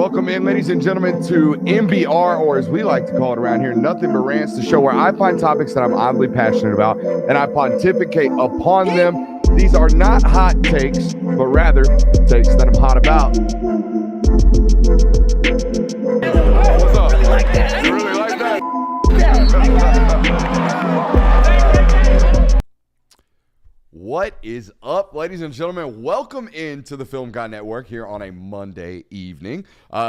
Welcome in, ladies and gentlemen, to NBR, or as we like to call it around here, Nothing But Rants, the show where I find topics that I'm oddly passionate about and I pontificate upon them. These are not hot takes, but rather takes that I'm hot about. What's up? You really like that? What is up, ladies and gentlemen? Welcome into the Film Guy Network here on a Monday evening.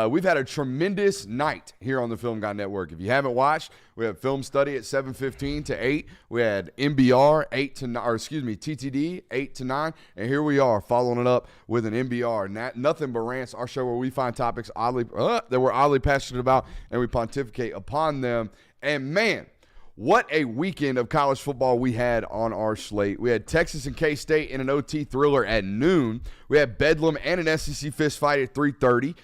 We've had a tremendous night here on the Film Guy Network. If you haven't watched, we had film study at 7:15 to 8. We had NBR 8 to 9, or excuse me, TTD 8 to 9, and here we are following it up with an NBR. Nothing But Rants, our show where we find topics that we're oddly passionate about and we pontificate upon them. And man, what a weekend of college football we had on our slate. We had Texas and K-State in an OT thriller at noon. We had Bedlam and an SEC fist fight at 3:30.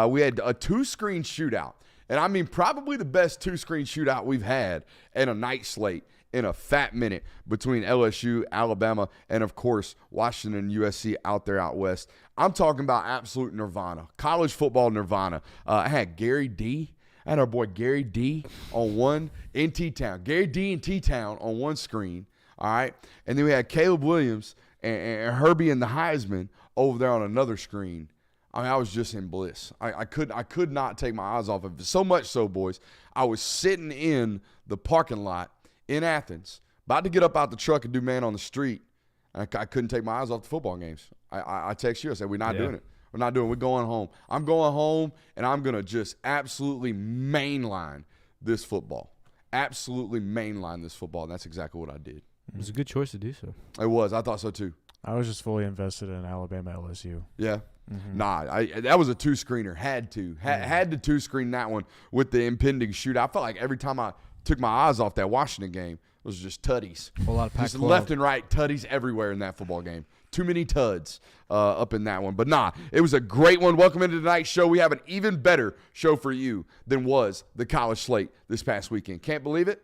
We had a two-screen shootout. And I mean probably the best two-screen shootout we've had in a night slate in a fat minute between LSU, Alabama, and, of course, Washington and USC out there out west. I'm talking about absolute nirvana, college football nirvana. I had Gary D. I had our boy Gary D on one in T-Town. Gary D in T-Town on one screen, all right? And then we had Caleb Williams and Herbie and the Heisman over there on another screen. I mean, I was just in bliss. I could not take my eyes off of it. So much so, boys, I was sitting in the parking lot in Athens, about to get up out the truck and do man on the street. And I couldn't take my eyes off the football games. I text you. I said, we're not doing it. We're going home. I'm going home, and I'm going to just absolutely mainline this football. Absolutely mainline this football, and that's exactly what I did. It was a good choice to do so. It was. I thought so, too. I was just fully invested in Alabama LSU. Yeah. Mm-hmm. Nah, that was a two-screener. Had to two-screen that one with the impending shootout. I felt like every time I took my eyes off that Washington game, it was just tutties. A lot of just left and right tutties everywhere in that football game. Too many tuds up in that one. But nah, it was a great one. Welcome into tonight's show. We have an even better show for you than was the college slate this past weekend. Can't believe it?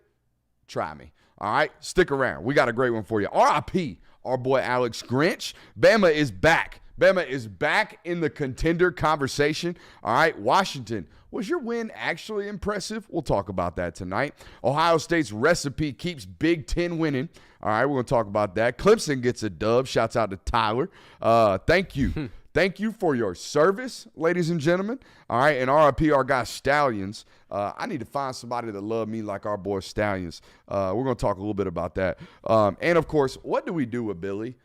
Try me. All right? Stick around. We got a great one for you. R.I.P. our boy Alex Grinch. Bama is back. Bama is back in the contender conversation. All right, Washington, was your win actually impressive? We'll talk about that tonight. Ohio State's recipe keeps Big Ten winning. All right, we're going to talk about that. Clemson gets a dub. Shouts out to Tyler. Thank you. Thank you for your service, ladies and gentlemen. All right, and RIP our guy Stallions. I need to find somebody that love me like our boy Stallions. We're going to talk a little bit about that. And, of course, what do we do with Billy?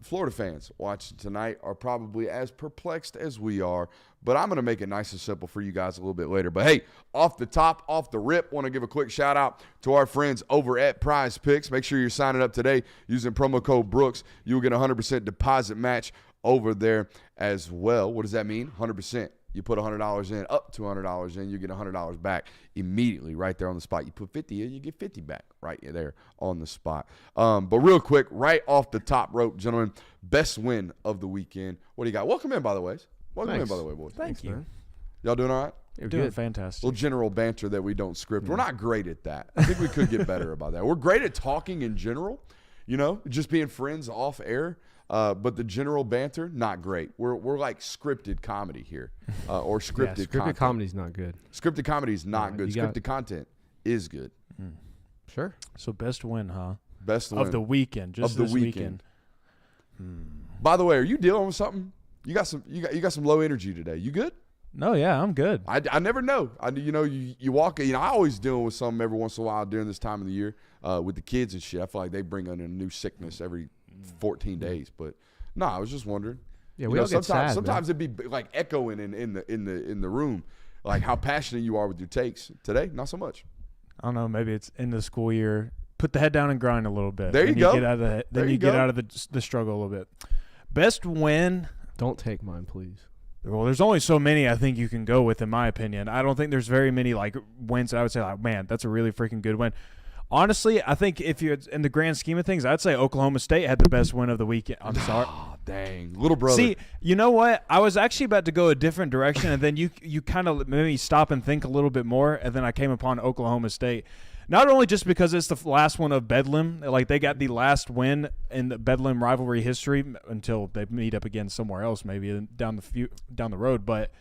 Florida fans watching tonight are probably as perplexed as we are, but I'm going to make it nice and simple for you guys a little bit later. But, hey, off the rip, want to give a quick shout-out to our friends over at Prize Picks. Make sure you're signing up today using promo code Brooks. You'll get a 100% deposit match over there as well. What does that mean? 100%. You put $100 in, up to $100 in, you get $100 back immediately right there on the spot. You put 50 in, you get 50 back right there on the spot. But real quick, right off the top rope, gentlemen, best win of the weekend. What do you got? Welcome in, by the way. Welcome in, by the way, boys. Thank you. Man. Y'all doing all right? You're doing fantastic. A little general banter that we don't script. We're not great at that. I think we could get better about that. We're great at talking in general, just being friends off air. But the general banter, not great. We're like scripted comedy here, or scripted content. Scripted comedy's not good. Scripted comedy is not good. Scripted content is good. Sure. So best win, huh? Best win of the weekend. Just this weekend. By the way, are you dealing with something? You got some low energy today. You good? No, yeah, I'm good. I never know. You walk. I always deal with something every once in a while during this time of the year with the kids and shit. I feel like they bring in a new sickness every 14 days, but no, I was just wondering. Yeah, we all get sad. Sometimes it'd be like echoing in the room, like how passionate you are with your takes. Today, not so much. I don't know. Maybe it's in the school year. Put the head down and grind a little bit. There you go. Then you get out of the struggle a little bit. Best win. Don't take mine, please. Well, there's only so many I think you can go with, in my opinion. I don't think there's very many like wins that I would say like, man, that's a really freaking good win. Honestly, I think if you're in the grand scheme of things, I'd say Oklahoma State had the best win of the weekend. I'm sorry. Oh, dang. Little brother. See, you know what? I was actually about to go a different direction, and then you kind of made me stop and think a little bit more, and then I came upon Oklahoma State. Not only just because it's the last one of Bedlam, like they got the last win in the Bedlam rivalry history until they meet up again somewhere else, maybe down the road, but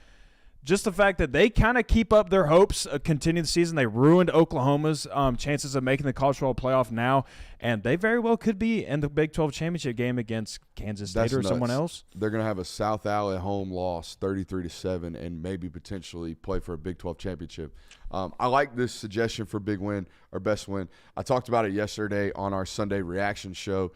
just the fact that they kind of keep up their hopes, continue the season. They ruined Oklahoma's chances of making the college football playoff now, and they very well could be in the Big 12 championship game against Kansas State or someone else. They're going to have a South Al at home loss, 33-7, and maybe potentially play for a Big 12 championship. I like this suggestion for big win or best win. I talked about it yesterday on our Sunday reaction show,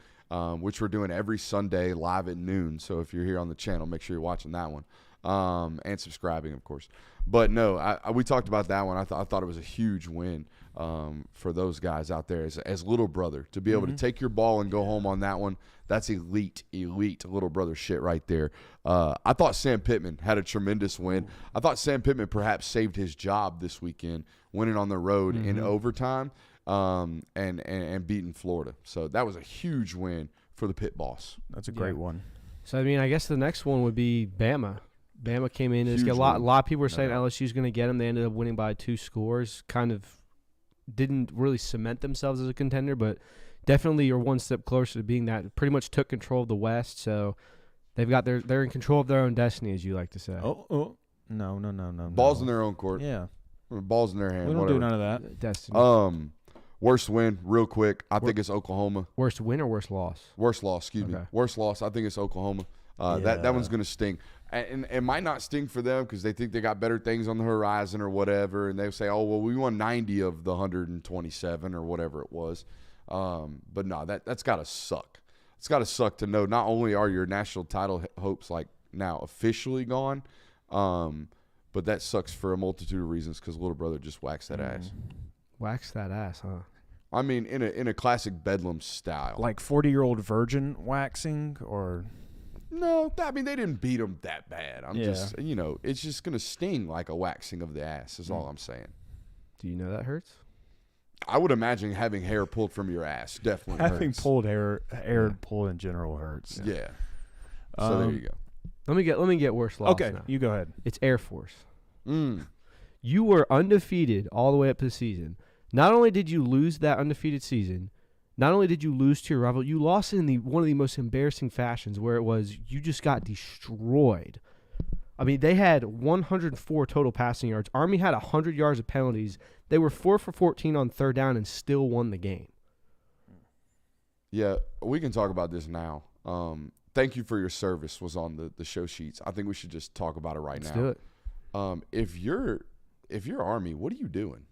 which we're doing every Sunday live at noon. So if you're here on the channel, make sure you're watching that one. And subscribing, of course. But no, we talked about that one. I thought it was a huge win for those guys out there as little brother to be able to take your ball and go home on that one. That's elite little brother shit right there. I thought Sam Pittman had a tremendous win. I thought Sam Pittman perhaps saved his job this weekend, winning on the road in overtime and beating Florida. So that was a huge win for the Pitt boss. That's a great one. So, I mean, I guess the next one would be Bama. Bama came in. A lot of people were saying LSU's going to get them. They ended up winning by 2 scores. Kind of didn't really cement themselves as a contender, but definitely you're one step closer to being that. Pretty much took control of the West, so they've got they're in control of their own destiny, as you like to say. No. Balls in their own court. Yeah. Balls in their hand. We don't whatever. do none of that. Destiny. Worst win, real quick. I think it's Oklahoma. Worst win or worst loss? Worst loss, excuse me. Worst loss. I think it's Oklahoma. That one's going to sting. And it might not sting for them because they think they got better things on the horizon or whatever. And they say, oh, well, we won 90 of the 127 or whatever it was. But no, that's got to suck. It's got to suck to know not only are your national title hopes like now officially gone, but that sucks for a multitude of reasons because little brother just waxed that ass. Wax that ass, huh? I mean, in a classic Bedlam style. Like 40-year-old virgin waxing or – no, I mean, they didn't beat them that bad. I'm just, it's just going to sting like a waxing of the ass is all I'm saying. Do you know that hurts? I would imagine having hair pulled from your ass definitely hurts. Having pulled hair pulled in general hurts. Yeah. So there you go. Let me get worse loss Okay, now. you go ahead. It's Air Force. You were undefeated all the way up to the season. Not only did you lose that undefeated season, not only did you lose to your rival, you lost in one of the most embarrassing fashions where it was you just got destroyed. I mean, they had 104 total passing yards. Army had 100 yards of penalties. They were 4 for 14 on third down and still won the game. Yeah, we can talk about this now. Thank you for your service was on the show sheets. I think we should just talk about it Let's now. do it. If you're Army, what are you doing?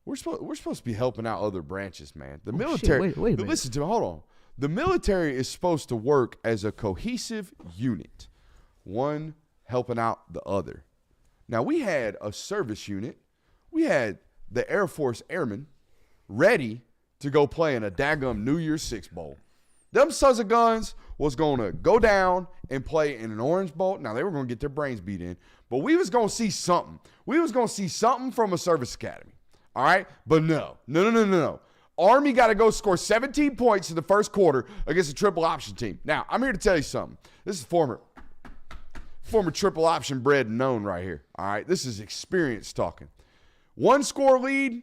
We're supposed to be helping out other branches, man. The military. Shit, wait a minute. Listen to me. Hold on. The military is supposed to work as a cohesive unit, one helping out the other. Now we had a service unit. We had the Air Force Airmen ready to go play in a daggum New Year's Six Bowl. Them sons of guns was going to go down and play in an Orange Bowl. Now, they were going to get their brains beat in, but we was going to see something. We was going to see something from a service academy. All right? But no. Army got to go score 17 points in the first quarter against a triple option team. Now, I'm here to tell you something. This is former triple option bred and known right here. All right? This is experience talking. 1-score lead,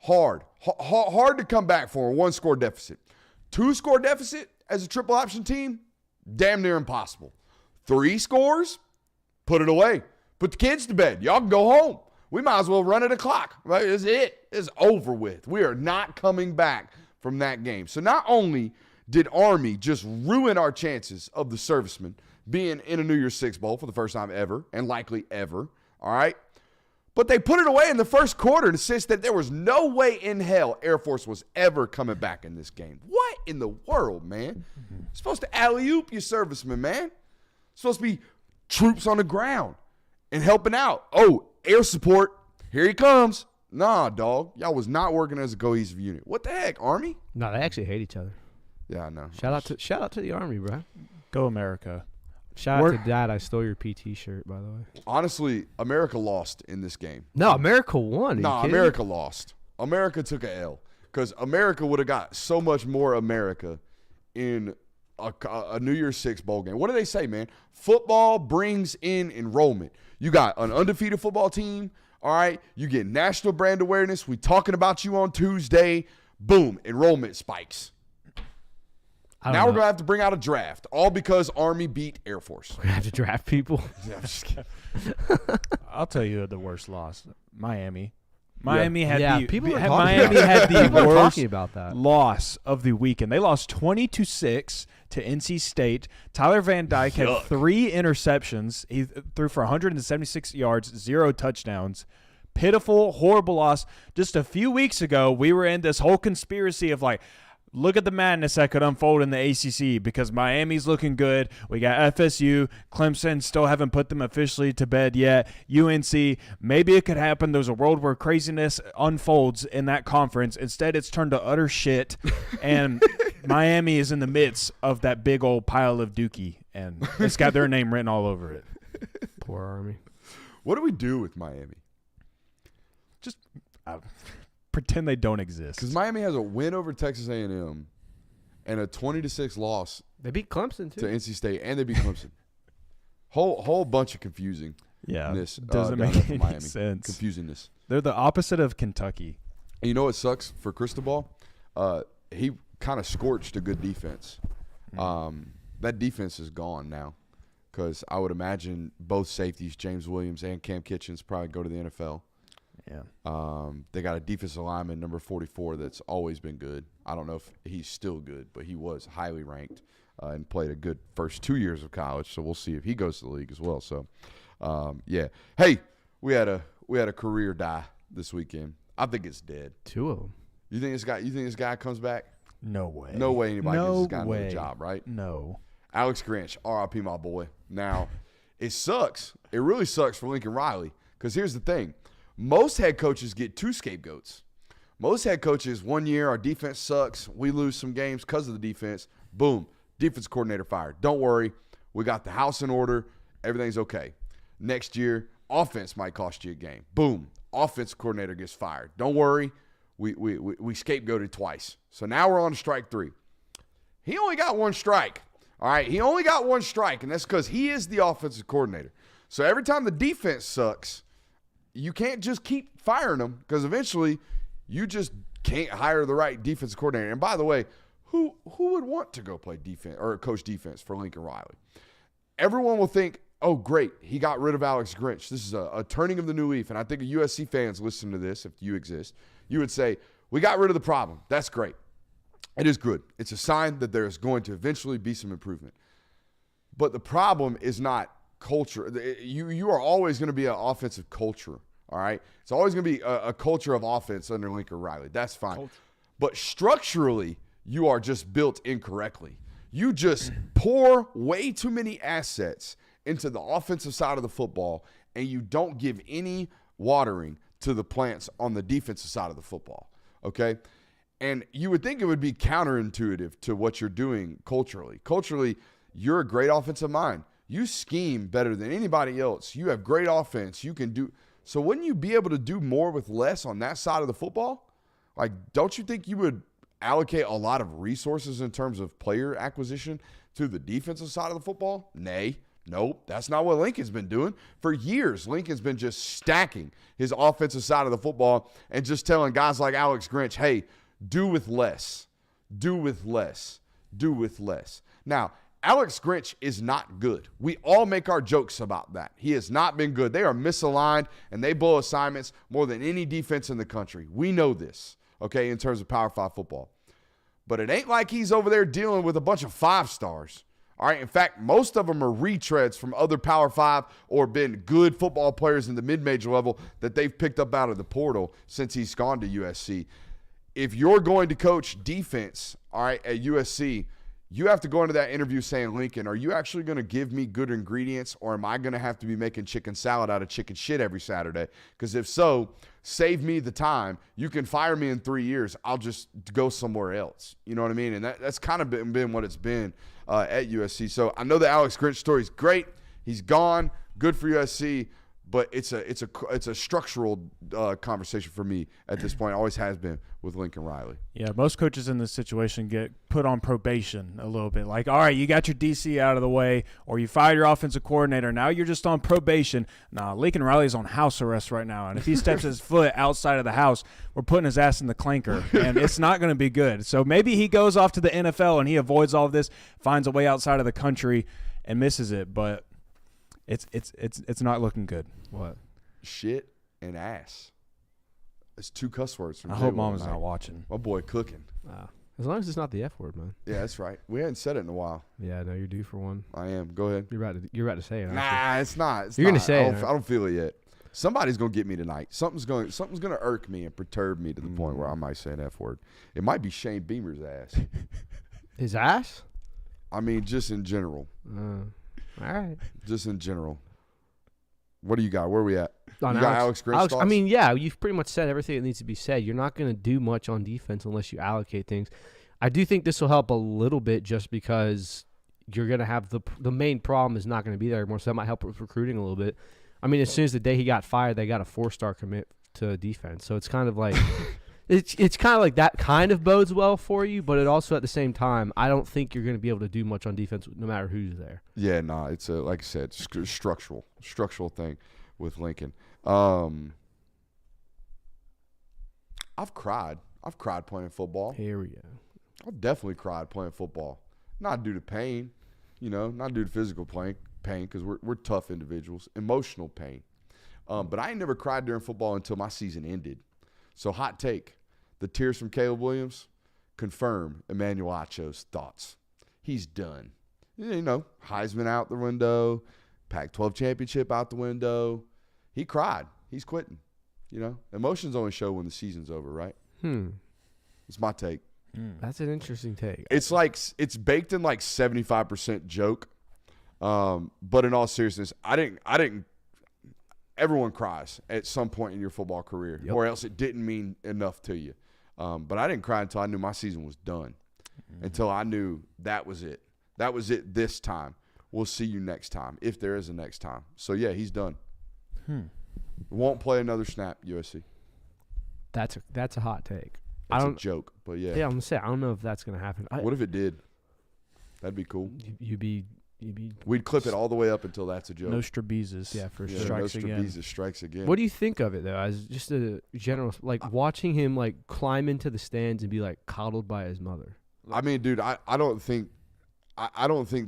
hard to come back for a 1-score deficit. 2-score deficit as a triple option team, damn near impossible. 3 scores, put it away. Put the kids to bed. Y'all can go home. We might as well run at a clock. Right? It's it. It's over with. We are not coming back from that game. So not only did Army just ruin our chances of the servicemen being in a New Year's Six Bowl for the first time ever, and likely ever, all right? But they put it away in the first quarter in the sense that there was no way in hell Air Force was ever coming back in this game. What in the world, man? Supposed to alley-oop your servicemen, man. Supposed to be troops on the ground and helping out. Oh, air support, here he comes. Nah, dog. Y'all was not working as a cohesive unit. What the heck, Army? No, they actually hate each other. Yeah, I know. Shout out to the Army, bro. Go America. Shout out to Dad. I stole your PT shirt, by the way. Honestly, America lost in this game. No, America won. No, America lost. America took a L because America would have got so much more America in a New Year's Six bowl game. What do they say, man? Football brings in enrollment. You got an undefeated football team, all right? You get national brand awareness. We talking about you on Tuesday. Boom, enrollment spikes. Now we're going to have to bring out a draft, all because Army beat Air Force. We have to draft people. Yeah, I'm just kidding. I'll tell you the worst loss. Miami. Miami had the people are Miami had the people are worst talking about that. loss of the weekend. They lost 20-6 to NC State. Tyler Van Dyke had 3 interceptions. He threw for 176 yards, 0 touchdowns. Pitiful, horrible loss. Just a few weeks ago, we were in this whole conspiracy of like, look at the madness that could unfold in the ACC because Miami's looking good. We got FSU. Clemson still haven't put them officially to bed yet. UNC, maybe it could happen. There's a world where craziness unfolds in that conference. Instead, it's turned to utter shit, and Miami is in the midst of that big old pile of dookie, and it's got their name written all over it. Poor Army. What do we do with Miami? Just pretend they don't exist. Because Miami has a win over Texas A&M and a 20-6 loss They beat Clemson, to too. NC State, and they beat Clemson. whole bunch of confusing. Doesn't down make there for any Miami. sense. Confusingness. They're the opposite of Kentucky. And you know what sucks for Cristobal? He kind of scorched a good defense. That defense is gone now because I would imagine both safeties, James Williams and Cam Kitchens, probably go to the NFL. Yeah. They got a defensive lineman, number 44, that's always been good. I don't know if he's still good, but he was highly ranked and played a good first 2 years of college. So we'll see if he goes to the league as well. So, yeah. Hey, we had a career die this weekend. I think it's dead. 2 of them. You think this guy comes back? No way. No way anybody No gives this guy another way. job, right? No. Alex Grinch, R.I.P. my boy. Now, it sucks. It really sucks for Lincoln Riley because here's the thing. Most head coaches get 2 scapegoats. Most head coaches, 1 year, our defense sucks. We lose some games because of the defense. Boom, defense coordinator fired. Don't worry. We got the house in order. Everything's okay. Next year, offense might cost you a game. Boom, offense coordinator gets fired. Don't worry. We scapegoated twice. So now we're on to strike 3. He only got 1 strike. All right, he only got 1 strike, and that's because he is the offensive coordinator. So every time the defense sucks, you can't just keep firing them because eventually you just can't hire the right defensive coordinator. And by the way, who would want to go play defense or coach defense for Lincoln Riley? Everyone will think, oh, great, he got rid of Alex Grinch. This is a turning of the new leaf. And I think USC fans listen to this, if you exist, you would say, we got rid of the problem. That's great. It is good. It's a sign that there's going to eventually be some improvement. But the problem is not culture. You are always going to be an offensive culture, all right? It's always going to be a culture of offense under Lincoln Riley. That's fine. Culture. But structurally, you are just built incorrectly. You just pour way too many assets into the offensive side of the football, and you don't give any watering to the plants on the defensive side of the football, okay? And you would think it would be counterintuitive to what you're doing culturally. Culturally, you're a great offensive mind. You scheme better than anybody else. You have great offense. You can do – so wouldn't you be able to do more with less on that side of the football? Like, don't you think you would allocate a lot of resources in terms of player acquisition to the defensive side of the football? Nay. Nope, that's not what Lincoln's been doing. For years, Lincoln's been just stacking his offensive side of the football and just telling guys like Alex Grinch, hey, do with less. Do with less. Do with less. Now, Alex Grinch is not good. We all make our jokes about that. He has not been good. They are misaligned, and they blow assignments more than any defense in the country. We know this, okay, in terms of Power 5 football. But it ain't like he's over there dealing with a bunch of 5-stars. All right. In fact, most of them are retreads from other Power 5 or been good football players in the mid-major level that they've picked up out of the portal since he's gone to USC. If you're going to coach defense, all right, at USC, you have to go into that interview saying, Lincoln, are you actually going to give me good ingredients, or am I going to have to be making chicken salad out of chicken shit every Saturday? Because if so, save me the time. You can fire me in 3 years. I'll just go somewhere else. You know what I mean? And that's kind of been what it's been at USC. So I know the Alex Grinch story is great. He's gone. Good for USC. But it's a structural conversation for me at this point. Always has been with Lincoln Riley. Yeah, most coaches in this situation get put on probation a little bit. Like, all right, you got your DC out of the way, or you fired your offensive coordinator. Now you're just on probation. Nah, Lincoln Riley's on house arrest right now, and if he steps his foot outside of the house, we're putting his ass in the clanker, and it's not going to be good. So maybe he goes off to the NFL and he avoids all of this, finds a way outside of the country, and misses it. But it's not looking good. What? Shit and ass. It's 2 cuss words from I Jay hope one Mama's night. not watching. My boy cooking. As long as it's not the F word, man. Yeah, that's right. We hadn't said it in a while. Yeah, no, you're due for one. I am. Go ahead. You're about to say it. aren't you? Nah, it's not. It's You're gonna not. say I it, don't, huh? I don't feel it yet. Somebody's gonna get me tonight. Something's gonna irk me and perturb me to the point where I might say an F word. It might be Shane Beamer's ass. His ass? I mean, just in general. All right. Just in general. What do you got? Where are we at? On You got Alex Grinch's I thoughts? mean, yeah, you've pretty much said everything that needs to be said. You're not going to do much on defense unless you allocate things. I do think this will help a little bit just because you're going to have the main problem is not going to be there anymore, so that might help with recruiting a little bit. I mean, as soon as the day he got fired, they got a 4-star commit to defense. So it's kind of like it's kind of like that kind of bodes well for you, but it also at the same time, I don't think you're going to be able to do much on defense no matter who's there. Yeah, nah. It's like I said, structural thing with Lincoln. I've cried playing football. Here we go. I've definitely cried playing football. Not due to pain, not due to physical pain, because we're tough individuals. Emotional pain. But I ain't never cried during football until my season ended. So hot take. The tears from Caleb Williams confirm Emmanuel Acho's thoughts. He's done. Heisman out the window, Pac-12 championship out the window. He cried. He's quitting. Emotions only show when the season's over, right? It's my take. That's an interesting take. It's like it's baked in like 75% joke, but in all seriousness, I didn't. Everyone cries at some point in your football career, or else it didn't mean enough to you. But I didn't cry until I knew my season was done. Until I knew that was it. That was it this time. We'll see you next time, if there is a next time. So yeah, he's done. Won't play another snap, USC. That's a hot take. That's a joke, but yeah. Yeah, I'm gonna say I don't know if that's gonna happen. What if it did? That'd be cool. You'd be. We'd clip it all the way up until that's a joke. No Strabizes. Yeah, for sure. Strikes again. Strikes again. What do you think of it though, as just a general, like watching him like climb into the stands and be like coddled by his mother? I mean, dude, I don't think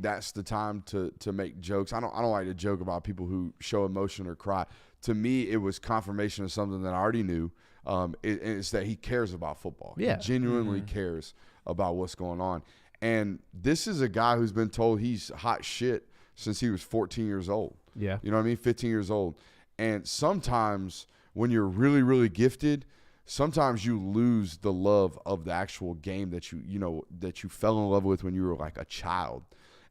that's the time to make jokes. I don't like to joke about people who show emotion or cry. To me, it was confirmation of something that I already knew. It's that he cares about football. Yeah. He genuinely cares about what's going on. And this is a guy who's been told he's hot shit since he was 14 years old. Yeah. You know what I mean? 15 years old. And sometimes when you're really, really gifted, sometimes you lose the love of the actual game that you fell in love with when you were like a child.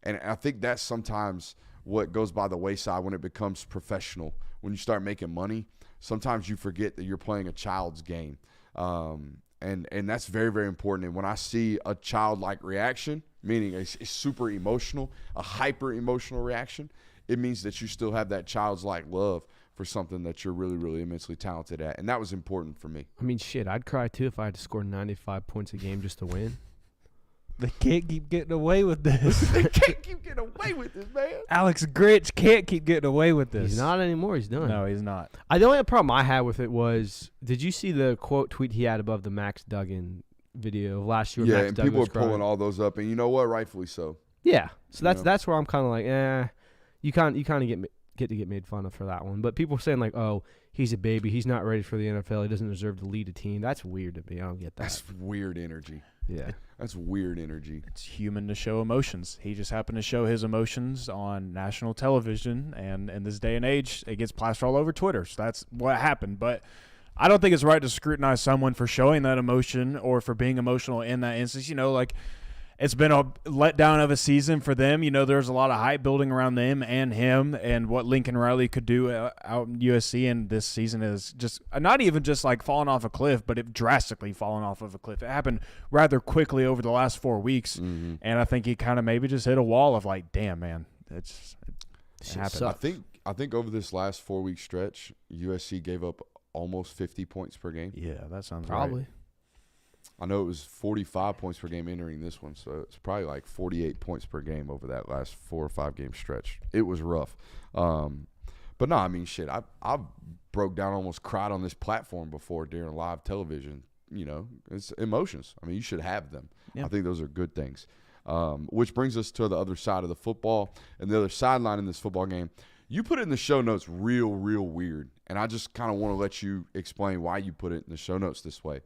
And I think that's sometimes what goes by the wayside when it becomes professional. When you start making money, sometimes you forget that you're playing a child's game. And that's very, very important. And when I see a childlike reaction, meaning a super emotional, a hyper-emotional reaction, it means that you still have that child's-like love for something that you're really, really immensely talented at. And that was important for me. I mean, shit, I'd cry too if I had to score 95 points a game just to win. They can't keep getting away with this. They can't keep getting away with this, man. Alex Grinch can't keep getting away with this. He's not anymore. He's done. No, he's not. The only problem I had with it was, did you see the quote tweet he had above the Max Duggan video of last year? Yeah, Max and Duggan people are was crying? pulling all those up. And you know what? Rightfully so. Yeah. So You know? that's where I'm kind of like, you kind of get made fun of for that one. But people are saying like, oh, he's a baby. He's not ready for the NFL. He doesn't deserve to lead a team. That's weird to me. I don't get that. That's weird energy. Yeah. That's weird energy. It's human to show emotions. He just happened to show his emotions on national television, and in this day and age, it gets plastered all over Twitter. So that's what happened. But I don't think it's right to scrutinize someone for showing that emotion or for being emotional in that instance. It's been a letdown of a season for them. There's a lot of hype building around them and him and what Lincoln Riley could do out in USC. And this season is just not even just like falling off a cliff, but it drastically fallen off of a cliff. It happened rather quickly over the last 4 weeks. Mm-hmm. And I think he kind of maybe just hit a wall of like, damn, man, it happened. Sucks. think over this last 4-week stretch, USC gave up almost 50 points per game. Yeah, that sounds Probably. right. I know it was 45 points per game entering this one, so it's probably like 48 points per game over that last 4 or 5 game stretch. It was rough. But no, I mean, shit, I broke down, almost cried on this platform before during live television. You know, it's emotions. I mean, you should have them. Yeah. I think those are good things. Which brings us to the other side of the football and the other sideline in this football game. You put it in the show notes real weird, and I just kind of want to let you explain why you put it in the show notes this way.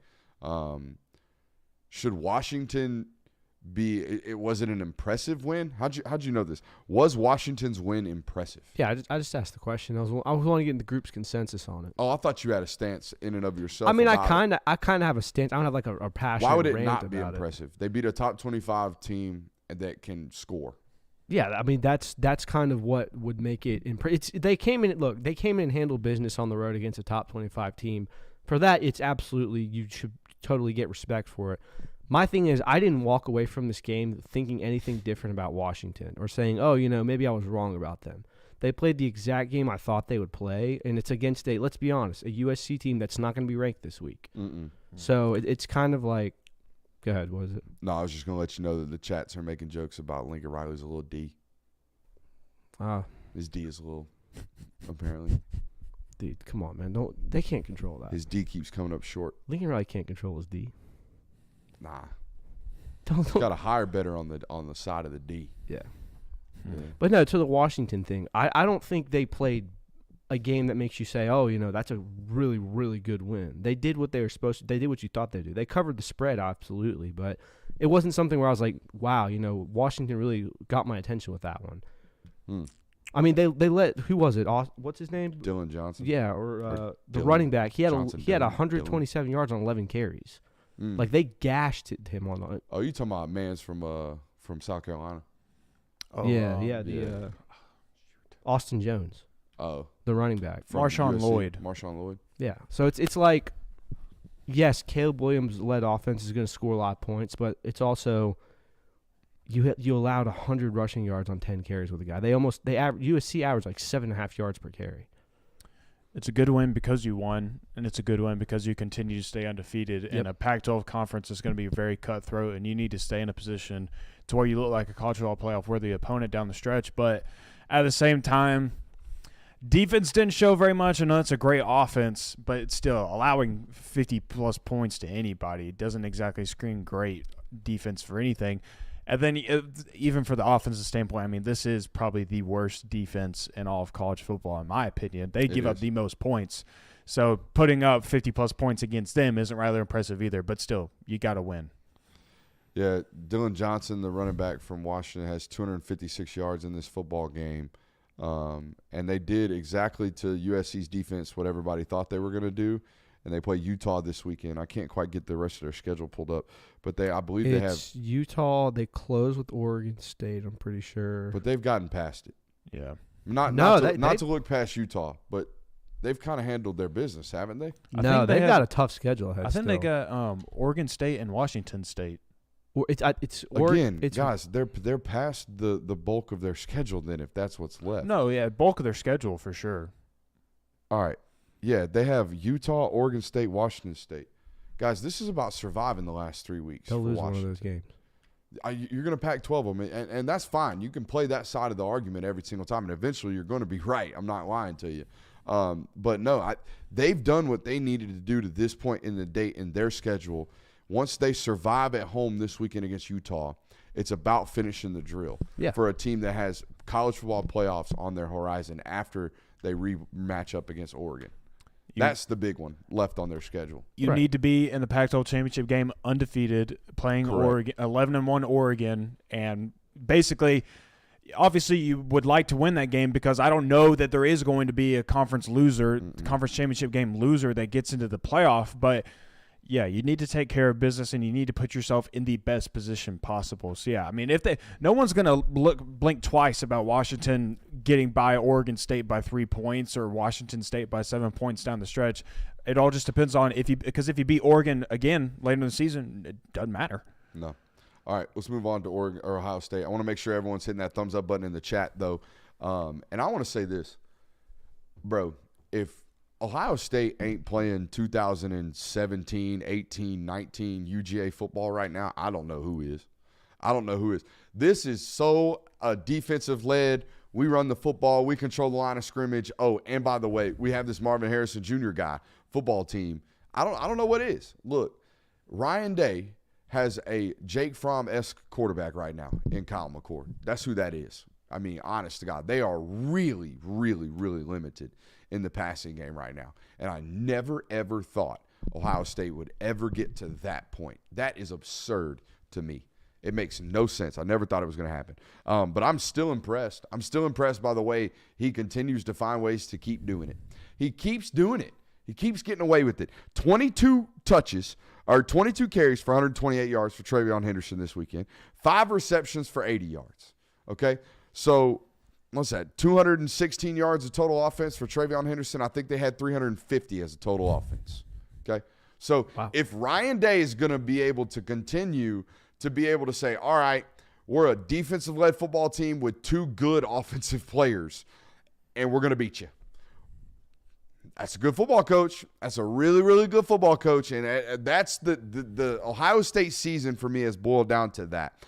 Should Washington be? It was it an impressive win? How'd you know this? Was Washington's win impressive? Yeah, I just asked the question. I was wanting to get the group's consensus on it. Oh, I thought you had a stance in and of yourself. I mean, about I kind of have a stance. I don't have like a passionate Why would it rant not be about impressive? They beat a top 25 team that can score. Yeah, I mean that's kind of what would make it. They came in and handled business on the road against a top 25 team. For that, it's absolutely, you should totally get respect for it. My thing is, I didn't walk away from this game thinking anything different about Washington or saying, oh, maybe I was wrong about them. They played the exact game I thought they would play, and it's against let's be honest, a USC team that's not going to be ranked this week. So it's kind of like, go ahead, what is it? No, I was just going to let you know that the chats are making jokes about Lincoln Riley's a little D. His D is a little, apparently. Dude, come on, man. They can't control that. His D keeps coming up short. Lincoln Riley can't control his D. Nah. Don't. Got a higher better on the side of the D. Yeah. Yeah. But no, to the Washington thing, I don't think they played a game that makes you say, oh, that's a really, really good win. They did what they were supposed to. They did what you thought they'd do. They covered the spread, absolutely, but it wasn't something where I was like, wow, Washington really got my attention with that one. I mean, they let, who was it? What's his name? Dylan Johnson. Yeah, or the Dylan running back. He had Johnson, he had Dylan, 127 yards on 11 carries. Like they gashed him on the. Oh, you talking about man's from South Carolina? Oh, the Austin Jones. Oh, the running back. Marshawn Lloyd. Yeah, so it's like, yes, Caleb Williams led offense is going to score a lot of points, but it's also you allowed 100 rushing yards on 10 carries with a guy. USC averaged like 7.5 yards per carry. It's a good win because you won, and it's a good win because you continue to stay undefeated. Yep. And a Pac-12 conference is going to be very cutthroat, and you need to stay in a position to where you look like a college football playoff worthy opponent down the stretch. But at the same time, defense didn't show very much. I know it's a great offense, but it's still allowing 50-plus points to anybody. It doesn't exactly scream great defense for anything. And then even for the offensive standpoint, I mean, this is probably the worst defense in all of college football, in my opinion. They give up the most points. So putting up 50-plus points against them isn't rather impressive either, but still, you got to win. Yeah, Dylan Johnson, the running back from Washington, has 256 yards in this football game. And they did exactly to USC's defense what everybody thought they were going to do. And they play Utah this weekend. I can't quite get the rest of their schedule pulled up, but I believe they have Utah. They close with Oregon State, I'm pretty sure. But they've gotten past it. Yeah. Not to look past Utah, but they've kind of handled their business, haven't they? No, they've got a tough schedule ahead. I think they got Oregon State and Washington State. Guys, they're past the bulk of their schedule then, if that's what's left. No, yeah, bulk of their schedule for sure. All right. Yeah, they have Utah, Oregon State, Washington State. Guys, this is about surviving the last 3 weeks. They'll lose one of those games. You're going to pack 12 of them, and that's fine. You can play that side of the argument every single time, and eventually you're going to be right. I'm not lying to you. But no, they've done what they needed to do to this point in the date in their schedule. Once they survive at home this weekend against Utah, it's about finishing the drill for a team that has college football playoffs on their horizon after they rematch up against Oregon. That's the big one left on their schedule. You need to be in the Pac-12 championship game undefeated, playing Oregon, 11-1 Oregon, and basically, obviously, you would like to win that game because I don't know that there is going to be a conference championship game loser that gets into the playoff, but yeah, you need to take care of business and you need to put yourself in the best position possible. So yeah, I mean, no one's going to blink twice about Washington getting by Oregon State by 3 points or Washington State by 7 points down the stretch. It all just depends on because if you beat Oregon again later in the season, it doesn't matter. No. All right, let's move on to Oregon or Ohio State. I want to make sure everyone's hitting that thumbs up button in the chat though, and I want to say this: bro, if Ohio State ain't playing 2017, 18, 19 UGA football right now, I don't know who is. This is so defensive-led. We run the football. We control the line of scrimmage. Oh, and by the way, we have this Marvin Harrison Jr. guy, football team. I don't know what it is. Look, Ryan Day has a Jake Fromm-esque quarterback right now in Kyle McCord. That's who that is. I mean, honest to God, they are really, really, really limited in the passing game right now. And I never, ever thought Ohio State would ever get to that point. That is absurd to me. It makes no sense. I never thought it was going to happen. But I'm still impressed. I'm still impressed by the way he continues to find ways to keep doing it. He keeps doing it. He keeps getting away with it. 22 carries for 128 yards for TreVeyon Henderson this weekend. 5 receptions for 80 yards. Okay? So, what's that? 216 yards of total offense for TreVeyon Henderson. I think they had 350 as a total offense. Okay? So, if Ryan Day is going to be able to continue to be able to say, all right, we're a defensive-led football team with 2 good offensive players, and we're going to beat you. That's a good football coach. That's a really, really good football coach, and that's the Ohio State season for me has boiled down to that.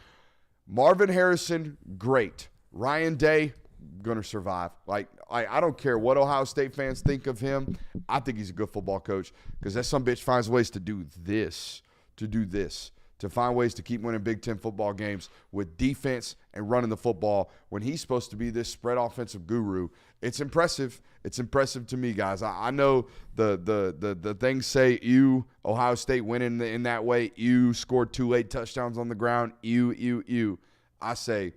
Marvin Harrison, great. Ryan Day, going to survive. I don't care what Ohio State fans think of him. I think he's a good football coach because that some bitch finds ways to do this, to find ways to keep winning Big Ten football games with defense and running the football when he's supposed to be this spread offensive guru. It's impressive. It's impressive to me, guys. I know the things say Ohio State winning in that way. Scored 2 late touchdowns on the ground. I say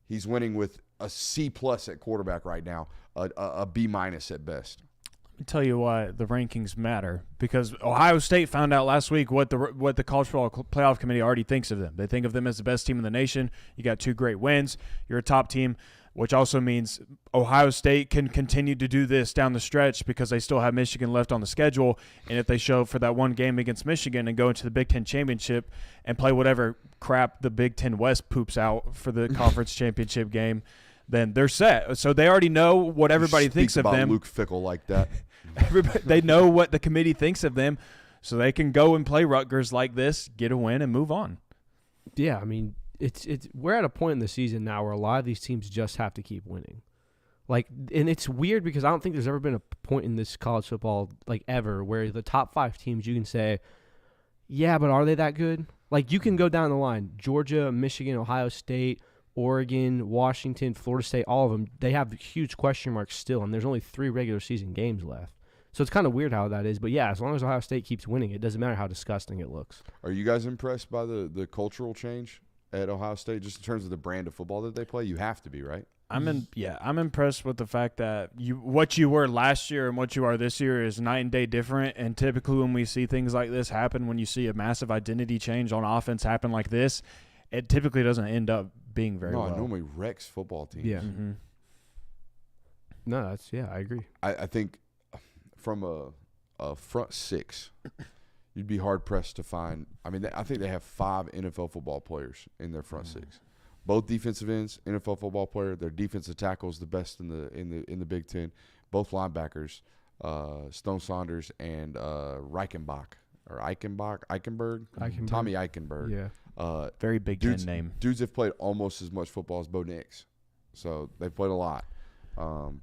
he's winning with a C+ at quarterback right now, a B- at best. Let me tell you why the rankings matter. Because Ohio State found out last week what the College Football Playoff Committee already thinks of them. They think of them as the best team in the nation. You got 2 great wins. You're a top team, which also means Ohio State can continue to do this down the stretch because they still have Michigan left on the schedule. And if they show for that one game against Michigan and go into the Big Ten championship and play whatever crap the Big Ten West poops out for the conference championship game, then they're set. So they already know what everybody thinks of them. Luke Fickell like that. They know what the committee thinks of them, so they can go and play Rutgers like this, get a win, and move on. Yeah, I mean, we're at a point in the season now where a lot of these teams just have to keep winning. And it's weird because I don't think there's ever been a point in this college football, ever, where the top 5 teams you can say, yeah, but are they that good? You can go down the line. Georgia, Michigan, Ohio State, Oregon, Washington, Florida State, all of them, they have huge question marks still, and there's only 3 regular season games left. So it's kind of weird how that is. But, yeah, as long as Ohio State keeps winning, it doesn't matter how disgusting it looks. Are you guys impressed by the cultural change at Ohio State, just in terms of the brand of football that they play? You have to be, right? I'm impressed with the fact that what you were last year and what you are this year is night and day different. And typically when we see things like this happen, when you see a massive identity change on offense happen like this, it typically doesn't end up being very well. No, it normally wrecks football teams. Yeah. Mm-hmm. No, I agree. I think from a front 6, you'd be hard-pressed to find – I mean, I think they have 5 NFL football players in their front 6. Both defensive ends, NFL football player. Their defensive tackles, the best in the Big Ten. Both linebackers, Stone Saunders and Eichenberg. Tommy Eichenberg. Yeah. Very Big Ten name. Dudes have played almost as much football as Bo Nix. So they've played a lot.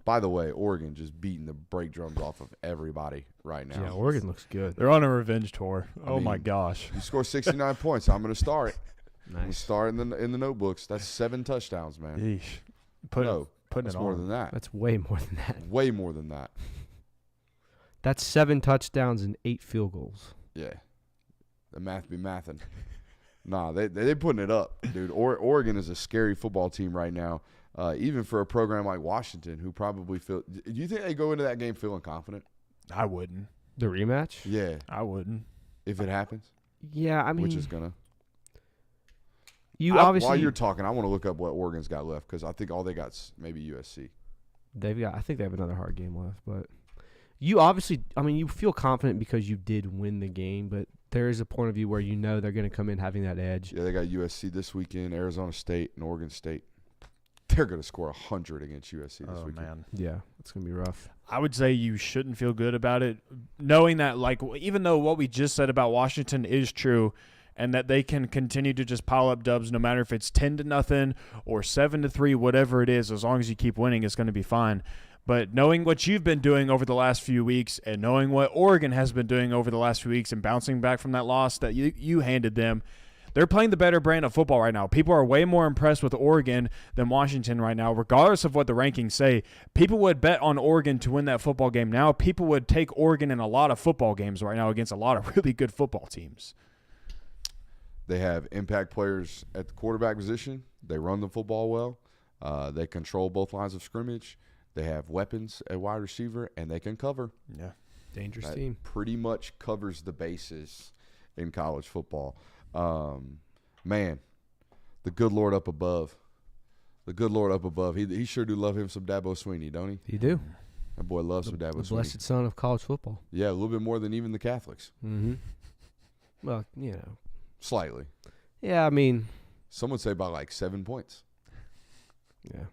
By the way, Oregon just beating the brake drums off of everybody right now. Yeah, Oregon looks good. They're on a revenge tour. My gosh. You score 69 points, I'm going to star it. Nice. I'm going to star it in the notebooks. That's 7 touchdowns, man. Yeesh. That's more than that. That's way more than that. Way more than that. That's 7 touchdowns and 8 field goals. Yeah. The math be mathin'. Nah, they putting it up, dude. Oregon is a scary football team right now, even for a program like Washington, who probably feel – do you think they go into that game feeling confident? I wouldn't. The rematch? Yeah. I wouldn't. If it happens? Yeah, I mean – which is going to – obviously – while you're talking, I want to look up what Oregon's got left because I think all they got's maybe USC. I think they have another hard game left, but you obviously – I mean, you feel confident because you did win the game, but – there is a point of view where you know they're going to come in having that edge. Yeah, they got USC this weekend, Arizona State, and Oregon State. they're going to score 100 against USC this weekend. Man. Yeah, it's going to be rough. I would say you shouldn't feel good about it, knowing that, like, even though what we just said about Washington is true and that they can continue to just pile up dubs no matter if it's 10-0 or 7-3, whatever it is, as long as you keep winning, it's going to be fine. But knowing what you've been doing over the last few weeks and knowing what Oregon has been doing over the last few weeks and bouncing back from that loss that you handed them, they're playing the better brand of football right now. People are way more impressed with Oregon than Washington right now, regardless of what the rankings say. People would bet on Oregon to win that football game now. People would take Oregon in a lot of football games right now against a lot of really good football teams. They have impact players at the quarterback position. They run the football well. They control both lines of scrimmage. They have weapons at wide receiver, and they can cover. Yeah. Dangerous That team. pretty much covers the bases in college football. Man, the good Lord up above. The good Lord up above. He sure do love him some Dabo Swinney, don't he? You do. That boy loves some Dabo The Swinney. blessed son of college football. Yeah, a little bit more than even the Catholics. Mm-hmm. Well, you know. Slightly. Yeah, I mean. Some would say by like 7 points. Yeah.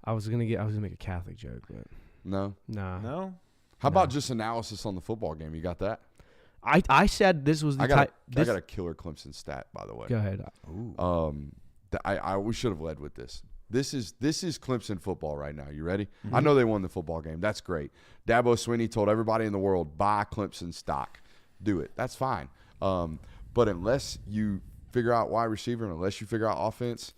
I was gonna make a Catholic joke, but No? nah. No? How about just analysis on the football game? You got that? I said this was the I type. got a killer Clemson stat, by the way. Go ahead. We should have led with this. This is Clemson football right now. You ready? Mm-hmm. I know they won the football game. That's great. Dabo Swinney told everybody in the world, buy Clemson stock. Do it. That's fine. But unless you figure out wide receiver and unless you figure out offense,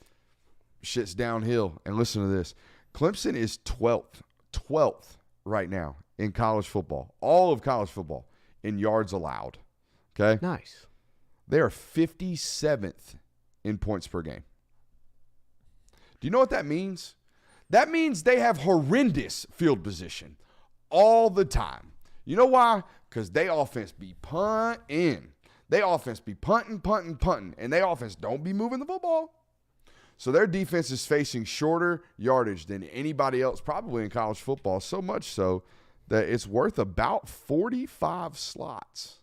shit's downhill. And listen to this. Clemson is 12th right now in college football, all of college football, in yards allowed. Okay? Nice. They are 57th in points per game. Do you know what that means? That means they have horrendous field position all the time. You know why? Because they offense be punting. They offense be punting, and they offense don't be moving the football. So their defense is facing shorter yardage than anybody else probably in college football, so much so that it's worth about 45 slots.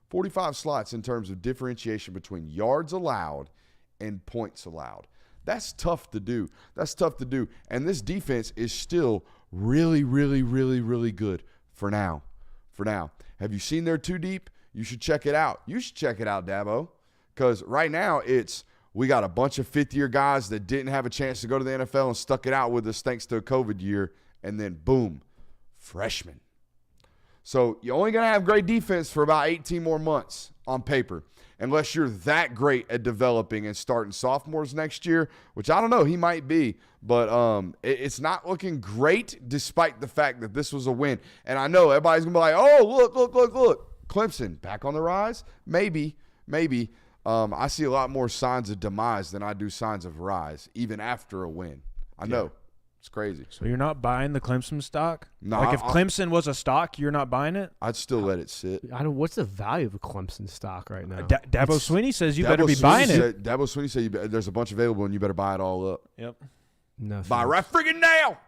45 slots in terms of differentiation between yards allowed and points allowed. That's tough to do. And this defense is still really, really, really, really good for now. Have you seen their two deep? You should check it out. You should check it out, Dabo. Because right now we got a bunch of fifth-year guys that didn't have a chance to go to the NFL and stuck it out with us thanks to a COVID year. And then, boom, freshmen. So you're only going to have great defense for about 18 more months on paper, unless you're that great at developing and starting sophomores next year, which I don't know, he might be. But it's not looking great despite the fact that this was a win. And I know everybody's going to be like, oh, look. Clemson, back on the rise? Maybe. I see a lot more signs of demise than I do signs of rise, even after a win. I know. It's crazy. So you're not buying the Clemson stock? No, like if Clemson was a stock, you're not buying it? I'd still let it sit. I don't. What's the value of a Clemson stock right now? Dabo Swinney says you better be buying it. Dabo Swinney said there's a bunch available and you better buy it all up. Yep. No. Buy right friggin' now.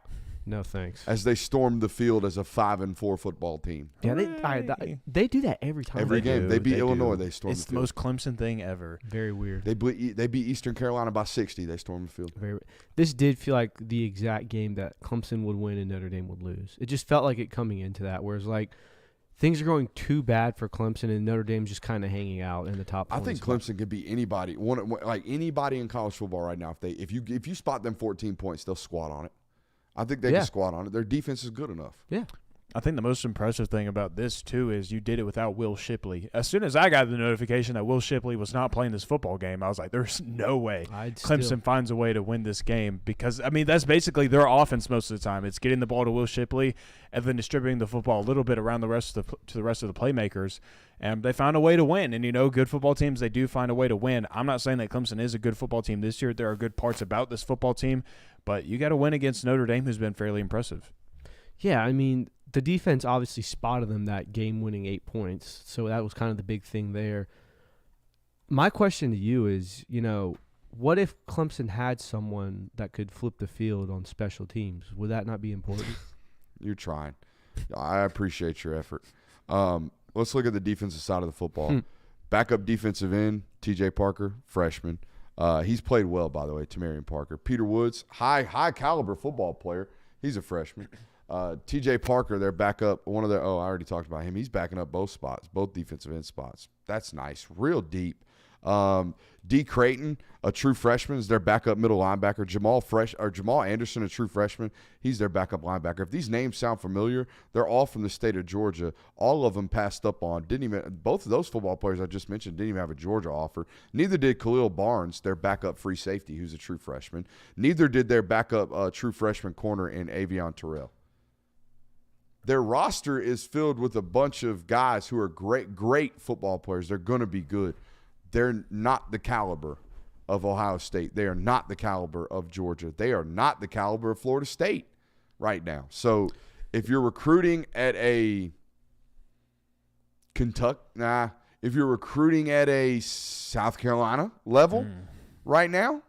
No thanks. As they stormed the field as a 5-4 football team. Yeah, they do that every time. Every game. They beat Illinois. They stormed It's the the field. most Clemson thing ever. Very weird. They beat Eastern Carolina by 60. They stormed the field. This did feel like the exact game that Clemson would win and Notre Dame would lose. It just felt like it coming into that, whereas like things are going too bad for Clemson and Notre Dame's just kind of hanging out in the top. I think spot. Clemson could beat anybody. Like anybody in college football right now. If you spot them 14 points, they'll squat on it. I think they can squat on it. Their defense is good enough. Yeah. I think the most impressive thing about this, too, is you did it without Will Shipley. As soon as I got the notification that Will Shipley was not playing this football game, I was like, there's no way Clemson finds a way to win this game because, I mean, that's basically their offense most of the time. It's getting the ball to Will Shipley and then distributing the football a little bit around to the rest of the playmakers. And they found a way to win. And, good football teams, they do find a way to win. I'm not saying that Clemson is a good football team this year. There are good parts about this football team. But you got to win against Notre Dame, who's been fairly impressive. Yeah, I mean, the defense obviously spotted them that game-winning 8 points. So that was kind of the big thing there. My question to you is, what if Clemson had someone that could flip the field on special teams? Would that not be important? You're trying. I appreciate your effort. Let's look at the defensive side of the football. Backup defensive end, TJ Parker, freshman. He's played well, by the way, Tamarion Parker. Peter Woods, high caliber football player. He's a freshman. T.J. Parker, their backup, I already talked about him. He's backing up both spots, both defensive end spots. That's nice, real deep. D. Creighton, a true freshman, is their backup middle linebacker. Jamal Anderson, a true freshman, he's their backup linebacker. If these names sound familiar, they're all from the state of Georgia. All of them passed up on. Both of those football players I just mentioned didn't even have a Georgia offer. Neither did Khalil Barnes, their backup free safety, who's a true freshman. Neither did their backup true freshman corner in Avion Terrell. Their roster is filled with a bunch of guys who are great football players. They're going to be good. They're not the caliber of Ohio State. They are not the caliber of Georgia. They are not the caliber of Florida State right now. So if you're recruiting at a if you're recruiting at a South Carolina level right now,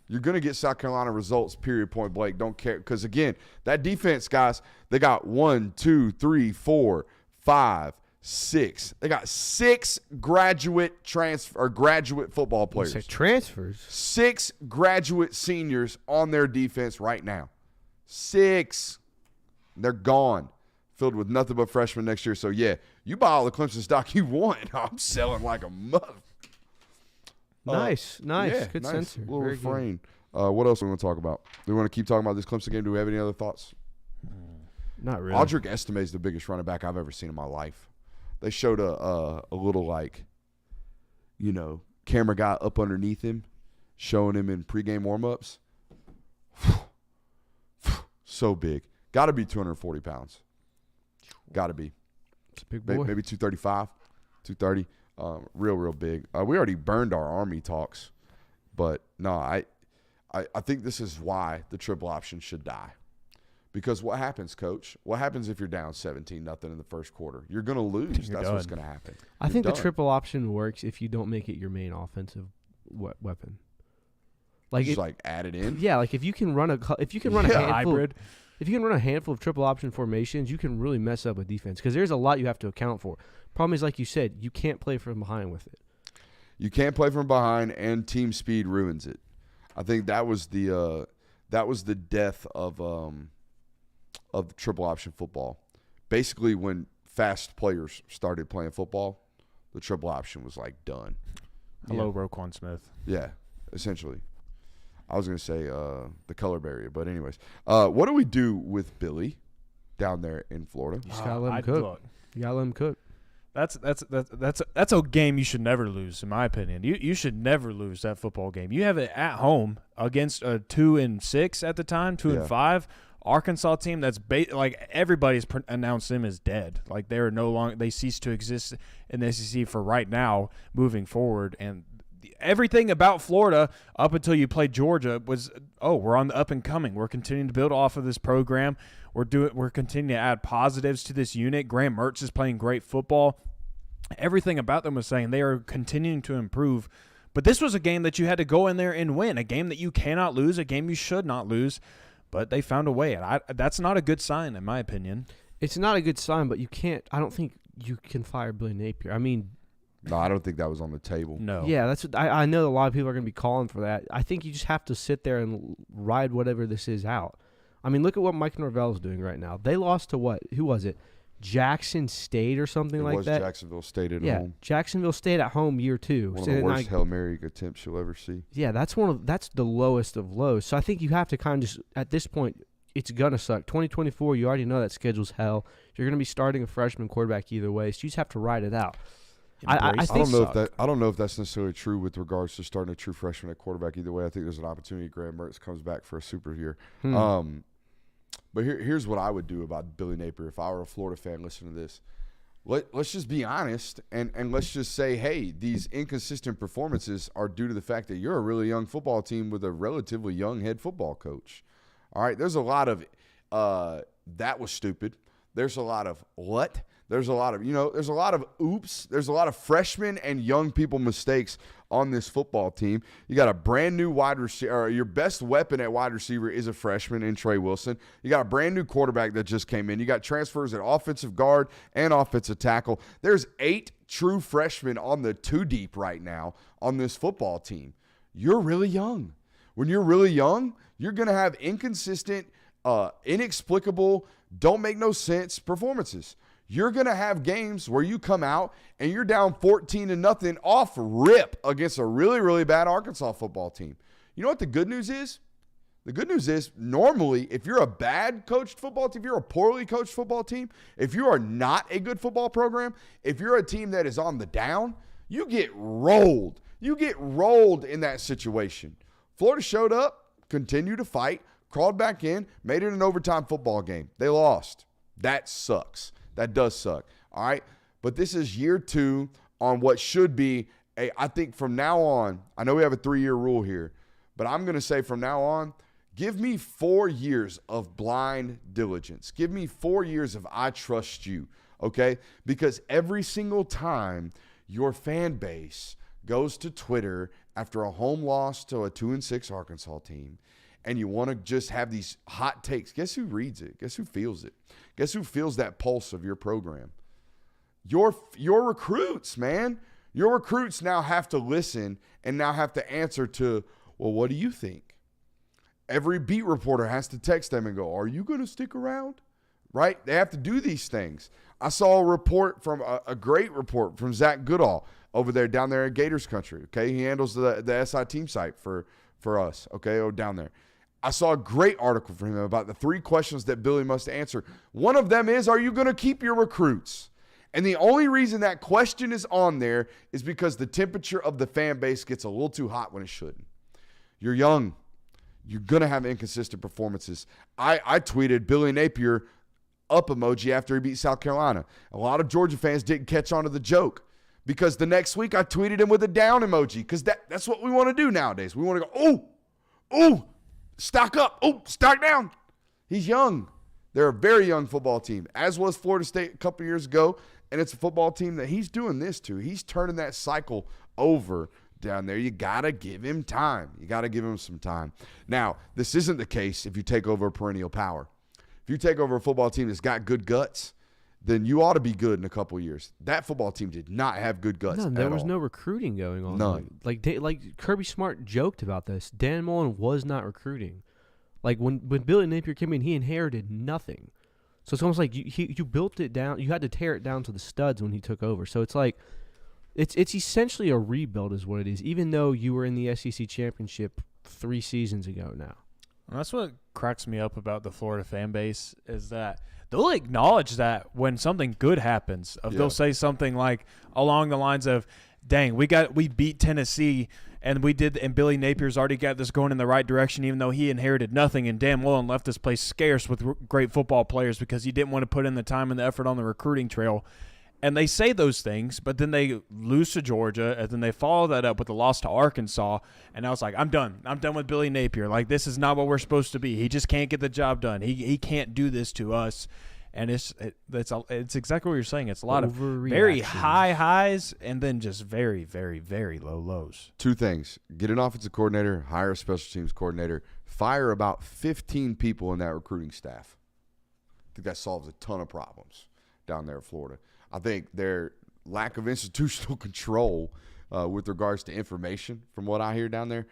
you're going to get South Carolina results, period, point blank. Don't care. Because, again, that defense, guys, they got 1, 2, 3, 4, 5, 6. They got 6 graduate football players. You say transfers? 6 graduate seniors on their defense right now. 6. They're gone. Filled with nothing but freshmen next year. So, yeah, you buy all the Clemson stock you want. I'm selling like a mother. Nice. Yeah, Good nice. sensor. Little Very refrain. What else do we want to talk about? Do we want to keep talking about this Clemson game? Do we have any other thoughts? Not really. Audric Estime is the biggest running back I've ever seen in my life. They showed a little, camera guy up underneath him, showing him in pregame warmups. So big. Got to be 240 pounds. Got to be. It's a big boy. Maybe 235, 230. Real big. We already burned our Army talks, but no, I think this is why the triple option should die. Because what happens, Coach? What happens if you're down 17-0 in the first quarter? You're going to lose. That's what's going to happen. I think the triple option works if you don't make it your main offensive weapon. Like add it in. Yeah, like if you can run a handful, hybrid. If you can run a handful of triple option formations, you can really mess up a defense because there's a lot you have to account for. Problem is, like you said, you can't play from behind with it. You can't play from behind, and team speed ruins it. I think that was the death of triple option football. Basically, when fast players started playing football, the triple option was like done. Hello, Roquan Smith. Yeah, essentially. I was going to say the color barrier, but anyways. What do we do with Billy down there in Florida? You just got to let him cook. You got to let him cook. That's a game you should never lose, in my opinion. You should never lose that football game. You have it at home against a 2-6 at the time, 2-5 Arkansas team that's like everybody's announced them as dead. Like they are no longer, they cease to exist in the SEC for right now, moving forward. And everything about Florida up until you played Georgia was, we're on the up and coming. We're continuing to build off of this program. We're continuing to add positives to this unit. Graham Mertz is playing great football. Everything about them was saying they are continuing to improve. But this was a game that you had to go in there and win, a game that you cannot lose, a game you should not lose. But they found a way, and that's not a good sign, in my opinion. It's not a good sign, but you can't. I don't think you can fire Billy Napier. I mean, no, I don't think that was on the table. No. Yeah, that's what, I know a lot of people are going to be calling for that. I think you just have to sit there and ride whatever this is out. I mean, look at what Mike Norvell is doing right now. They lost to what? Who was it? Jackson State or something like that? Jacksonville State at home. Yeah, Jacksonville State at home year 2. One of the worst Hail Mary attempts you'll ever see. Yeah, that's the lowest of lows. So I think you have to kind of just, at this point, it's going to suck. 2024, you already know that schedule's hell. You're going to be starting a freshman quarterback either way, so you just have to ride it out. I don't know if that's necessarily true with regards to starting a true freshman at quarterback either way. I think there's an opportunity Graham Mertz comes back for a super year. But here's what I would do about Billy Napier if I were a Florida fan listening to this. Let's just be honest and let's just say, hey, these inconsistent performances are due to the fact that you're a really young football team with a relatively young head football coach. All right, there's a lot of that was stupid. There's a lot of what? There's a lot of, there's a lot of oops. There's a lot of freshmen and young people mistakes on this football team. You got a brand new wide receiver. Your best weapon at wide receiver is a freshman in Trey Wilson. You got a brand new quarterback that just came in. You got transfers at offensive guard and offensive tackle. There's 8 true freshmen on the 2 deep right now on this football team. you're really young. When you're really young, you're going to have inconsistent, inexplicable, don't make no sense performances. You're going to have games where you come out and you're down 14-0 off rip against a really, really bad Arkansas football team. You know what the good news is? The good news is normally if you're a bad coached football team, if you're a poorly coached football team, if you are not a good football program, if you're a team that is on the down, you get rolled. You get rolled in that situation. Florida showed up, continued to fight, crawled back in, made it an overtime football game. They lost. That sucks. That does suck. All right. But this is year 2 on what should be I think from now on, I know we have a 3-year rule here, but I'm going to say from now on, give me 4 years of blind diligence. Give me 4 years of I trust you. Okay. Because every single time your fan base goes to Twitter after a home loss to a 2-6 Arkansas team, and you want to just have these hot takes, guess who reads it? Guess who feels it? Guess who feels that pulse of your program? Your recruits, man. Your recruits now have to listen and now have to answer to, well, what do you think? Every beat reporter has to text them and go, are you going to stick around? Right? They have to do these things. I saw a report from a great report from Zach Goodall over there down there at Gators Country. Okay, he handles the SI team site for us. Okay, down there. I saw a great article from him about the 3 questions that Billy must answer. One of them is, are you going to keep your recruits? And the only reason that question is on there is because the temperature of the fan base gets a little too hot when it shouldn't. You're young. You're going to have inconsistent performances. I tweeted Billy Napier up emoji after he beat South Carolina. A lot of Georgia fans didn't catch on to the joke because the next week I tweeted him with a down emoji because that's what we want to do nowadays. We want to go, oh, stock up, oh, stock down. He's young. They're a very young football team, as was Florida State a couple years ago, and it's a football team that he's doing this to. He's turning that cycle over down there. You got to give him time. You got to give him some time. Now, this isn't the case if you take over a perennial power. If you take over a football team that's got good guts, then you ought to be good in a couple of years. That football team did not have good guts. No, there was no recruiting going on. None. Like Kirby Smart joked about this. Dan Mullen was not recruiting. Like when Billy Napier came in, he inherited nothing. So it's almost like you built it down. You had to tear it down to the studs when he took over. So it's like it's essentially a rebuild is what it is, even though you were in the SEC championship 3 seasons ago now. And that's what cracks me up about the Florida fan base is that they'll acknowledge that when something good happens. They'll say something like along the lines of, dang, we beat Tennessee and Billy Napier's already got this going in the right direction even though he inherited nothing, and Dan Mullen left this place scarce with great football players because he didn't want to put in the time and the effort on the recruiting trail. And they say those things, but then they lose to Georgia, and then they follow that up with the loss to Arkansas. And I was like, I'm done. I'm done with Billy Napier. Like, this is not what we're supposed to be. He just can't get the job done. He can't do this to us. And it's exactly what you're saying. It's a lot of very high highs and then just very, very, very low lows. 2 things. Get an offensive coordinator, hire a special teams coordinator, fire about 15 people in that recruiting staff. I think that solves a ton of problems down there in Florida. I think their lack of institutional control with regards to information, from what I hear down there,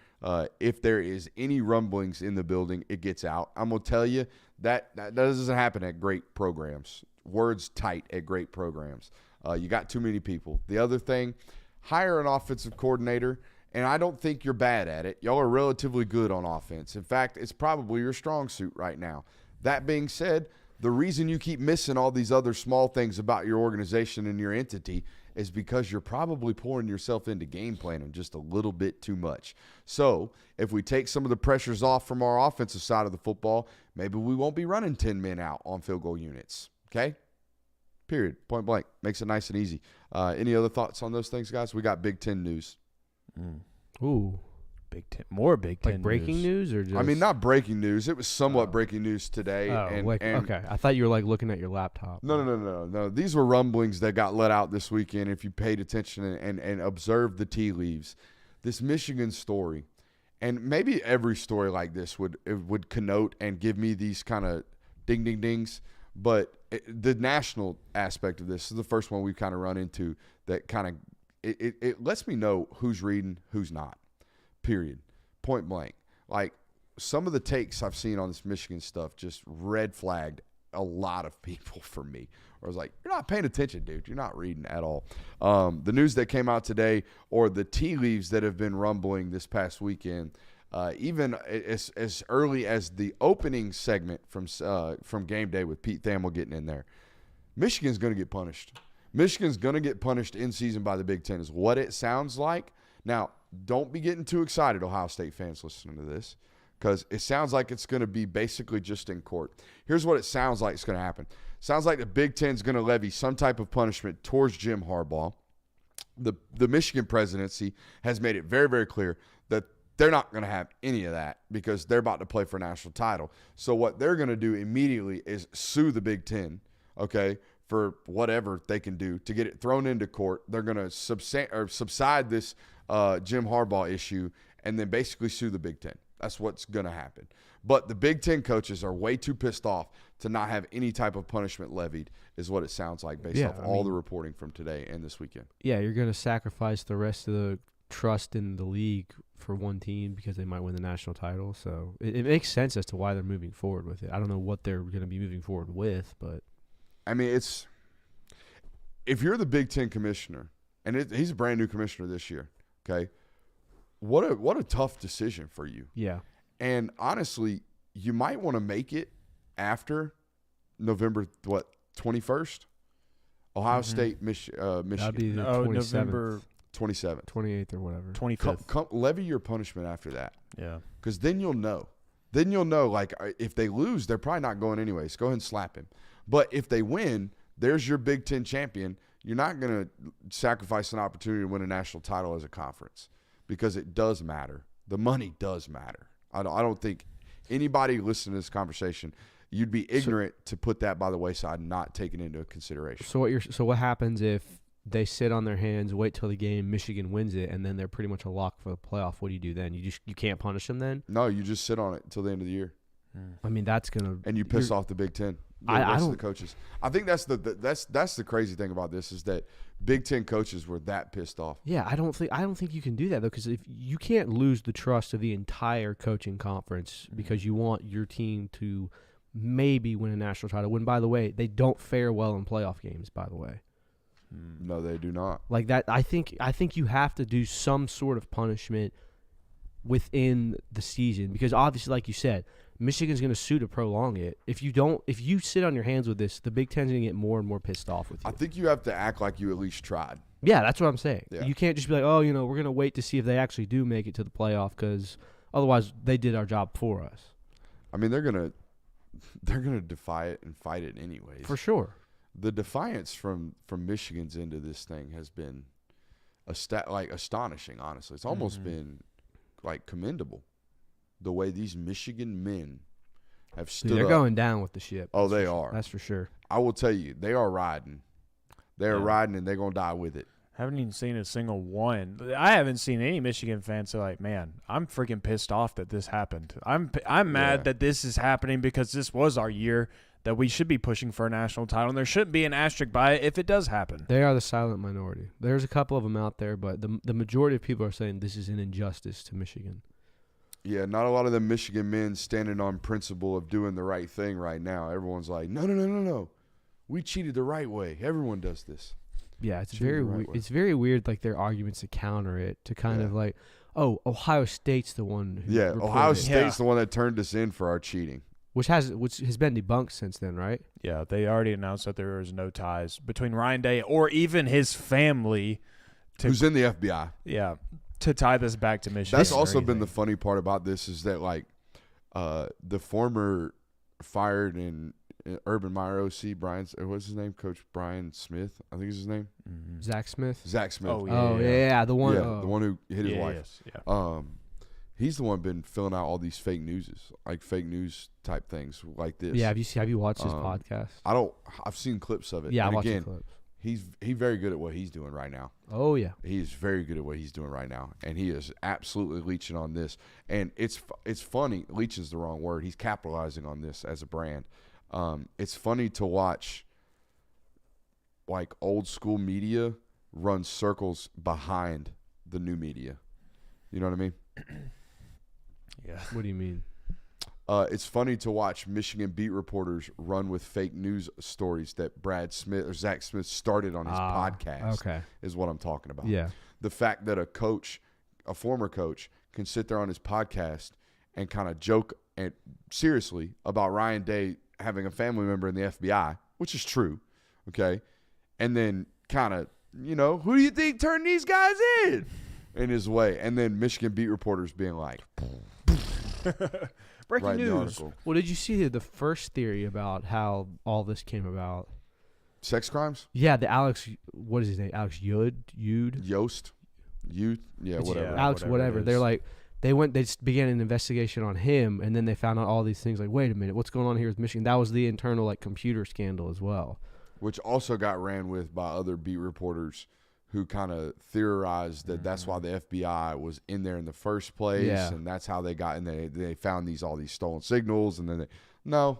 if there is any rumblings in the building, it gets out. I'm going to tell you that doesn't happen at great programs. Words tight at great programs. You got too many people. The other thing, hire an offensive coordinator, and I don't think you're bad at it. Y'all are relatively good on offense. In fact, it's probably your strong suit right now. That being said, the reason you keep missing all these other small things about your organization and your entity is because you're probably pouring yourself into game planning just a little bit too much. So if we take some of the pressures off from our offensive side of the football, maybe we won't be running 10 men out on field goal units. Okay? Period. Point blank. Makes it nice and easy. Any other thoughts on those things, guys? We got Big Ten news. Ooh. More Big Ten like breaking news or just? I mean, not breaking news. It was somewhat breaking news today. Okay. I thought you were like looking at your laptop. No. These were rumblings that got let out this weekend. If you paid attention and observed the tea leaves, this Michigan story, and maybe every story like this would connote and give me these kind of ding-ding-dings. But the national aspect of this is the first one we've kind of run into that kind of it lets me know who's reading, who's not. period, point blank. Like, some of the takes I've seen on this Michigan stuff just red flagged a lot of people for me. I was like, you're not paying attention, dude. You're not reading at all. The news that came out today, or the tea leaves that have been rumbling this past weekend, even as early as the opening segment from Game Day with Pete Thamel getting in there, Michigan's going to get punished. Michigan's going to get punished in season by the Big Ten is what it sounds like. Now, don't be getting too excited, Ohio State fans listening to this, because it sounds like it's going to be basically just in court. Here's what it sounds like is going to happen. Sounds like the Big Ten's going to levy some type of punishment towards Jim Harbaugh. The Michigan presidency has made it very, very clear that they're not going to have any of that because they're about to play for a national title. So what they're going to do immediately is sue the Big Ten, okay, for whatever they can do to get it thrown into court. They're going to subside this Jim Harbaugh issue and then basically sue the Big Ten. That's what's going to happen. But the Big Ten coaches are way too pissed off to not have any type of punishment levied is what it sounds like based off all the reporting from today and this weekend. Yeah, you're going to sacrifice the rest of the trust in the league for one team because they might win the national title. So it makes sense as to why they're moving forward with it. I don't know what they're going to be moving forward with, but I mean, if you're the Big Ten commissioner, and he's a brand new commissioner this year, okay, what a tough decision for you. Yeah. And honestly, you might want to make it after November 21st. Ohio State, Michigan. That'd be the 27th, November 27th, 28th or whatever. 25th. Levy your punishment after that. Yeah. Because then you'll know. Then you'll know, like, if they lose, they're probably not going anyways. Go ahead and slap him. But if they win, there's your Big Ten champion. You're not going to sacrifice an opportunity to win a national title as a conference because it does matter. The money does matter. I don't think anybody listening to this conversation, you'd be ignorant to put that by the wayside and not take it into consideration. So what happens if they sit on their hands, wait till the game, Michigan wins it, and then they're pretty much a lock for the playoff? What do you do then? You can't punish them then? No, you just sit on it until the end of the year. I mean, that's gonna and you piss off the Big Ten. The rest of the coaches. I think that's the crazy thing about this is that Big Ten coaches were that pissed off. Yeah, I don't think you can do that though, because if you can't lose the trust of the entire coaching conference because you want your team to maybe win a national title. When, by the way, they don't fare well in playoff games. By the way, no, they do not. Like that, I think you have to do some sort of punishment within the season because obviously, like you said, Michigan's going to sue to prolong it. If you sit on your hands with this, the Big Ten's going to get more and more pissed off with you. I think you have to act like you at least tried. Yeah, that's what I'm saying. Yeah. You can't just be like, oh, we're going to wait to see if they actually do make it to the playoff because otherwise they did our job for us. I mean, they're gonna defy it and fight it anyways. For sure. The defiance from Michigan's end of this thing has been astonishing. Honestly, it's almost been like commendable. The way these Michigan men have stood They're up. going down with the ship. Oh, they are. That's for sure. I will tell you, they are riding. They're riding, and they're going to die with it. Haven't even seen a single one. I haven't seen any Michigan fans say like, "Man, I'm freaking pissed off that this happened. I'm mad that this is happening because this was our year that we should be pushing for a national title, and there shouldn't be an asterisk by it if it does happen." They are the silent minority. There's a couple of them out there, but the majority of people are saying this is an injustice to Michigan. Yeah, not a lot of the Michigan men standing on principle of doing the right thing right now. Everyone's like, no. We cheated the right way. Everyone does this. Yeah, it's Cheated very the right weird. way. It's very weird, like their arguments to counter it, to kind of like, oh, Ohio State's the one who reported Ohio it. State's the one that turned us in for our cheating. which has been debunked since then, right? Yeah, they already announced that there was no ties between Ryan Day or even his family. Who's in the FBI. Yeah, to tie this back to Michigan. That's also been the funny part about this is that, like, the former fired in Urban Meyer OC, what's his name? Coach Brian Smith, I think is his name. Mm-hmm. Zach Smith. Oh, yeah, the one. the one who hit his wife. Yes, yeah. He's the one been filling out all these fake news type things like this. Yeah, have you watched his podcast? I've seen clips of it. Yeah, and I watched again, the clips. he's very good at what he's doing right now. Oh yeah, He is very good at what he's doing right now, and he is absolutely leeching on this. And it's funny. Leeching's the wrong word. He's capitalizing on this as a brand. It's funny to watch, like, old school media run circles behind the new media. You know what I mean? Yeah. What do you mean? It's funny to watch Michigan beat reporters run with fake news stories that Brad Smith or Zach Smith started on his podcast. Okay. Is what I'm talking about. Yeah. The fact that a former coach, can sit there on his podcast and kind of joke and seriously about Ryan Day having a family member in the FBI, which is true, okay, and then kind of, who do you think turned these guys in his way, and then Michigan beat reporters being like, breaking news. Well, did you see the first theory about how all this came about? Sex crimes? Yeah, the Alex, what is his name? Alex Yost? Yeah, whatever. Alex, whatever. They're like, they began an investigation on him, and then they found out all these things. Like, wait a minute, what's going on here with Michigan? That was the internal computer scandal as well, which also got ran with by other beat reporters who kind of theorized that that's why the FBI was in there in the first place, and that's how they got in. They found all these stolen signals, and then no.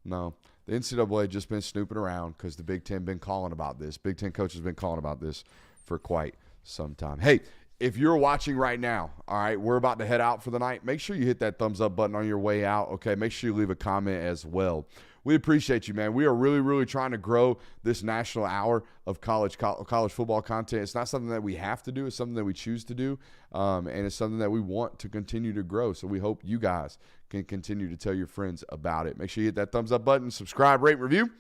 The NCAA just been snooping around because the Big Ten been calling about this. Big Ten coaches been calling about this for quite some time. Hey, if you're watching right now, all right, we're about to head out for the night. Make sure you hit that thumbs up button on your way out, okay? Make sure you leave a comment as well. We appreciate you, man. We are really, really trying to grow this national hour of college football content. It's not something that we have to do. It's something that we choose to do, and it's something that we want to continue to grow. So we hope you guys can continue to tell your friends about it. Make sure you hit that thumbs up button, subscribe, rate, review.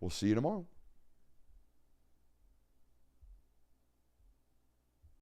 We'll see you tomorrow.